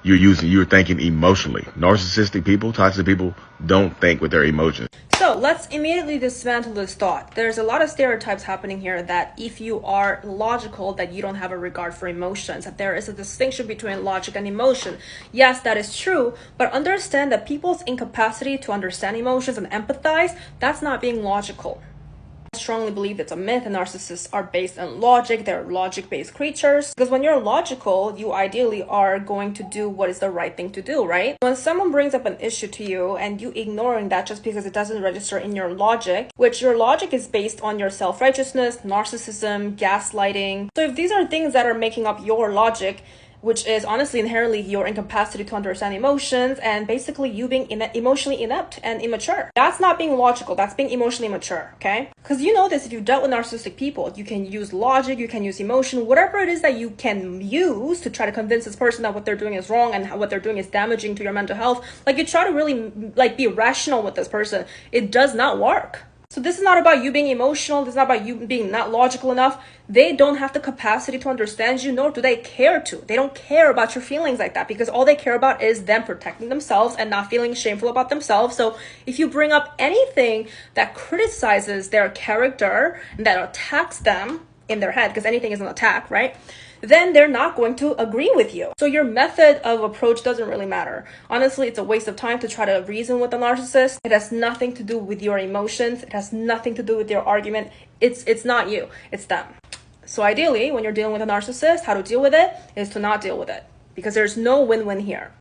You're thinking emotionally. Narcissistic people, toxic people don't think with their emotions. So let's immediately dismantle this thought. There's a lot of stereotypes happening here that if you are logical, that you don't have a regard for emotions, that there is a distinction between logic and emotion. Yes, that is true, but understand that people's incapacity to understand emotions and empathize, that's not being logical. I strongly believe it's a myth and narcissists are based on logic. They're logic-based creatures. Because when you're logical, you ideally are going to do what is the right thing to do, right? When someone brings up an issue to you and you ignoring that just because it doesn't register in your logic, which your logic is based on your self-righteousness, narcissism, gaslighting. So if these are things that are making up your logic, which is honestly inherently your incapacity to understand emotions and basically you being emotionally inept and immature. That's not being logical, that's being emotionally immature, okay? Because you know this, if you've dealt with narcissistic people, you can use logic, you can use emotion, whatever it is that you can use to try to convince this person that what they're doing is wrong and what they're doing is damaging to your mental health. Like, you try to really be rational with this person. It does not work. So this is not about you being emotional. This is not about you being not logical enough. They don't have the capacity to understand you, nor do they care to. They don't care about your feelings like that because all they care about is them protecting themselves and not feeling shameful about themselves. So if you bring up anything that criticizes their character and that attacks them in their head, because anything is an attack, right? Then they're not going to agree with you. So your method of approach doesn't really matter. Honestly, it's a waste of time to try to reason with a narcissist. It has nothing to do with your emotions. It has nothing to do with your argument. It's not you, it's them. So ideally, when you're dealing with a narcissist, how to deal with it is to not deal with it because there's no win-win here.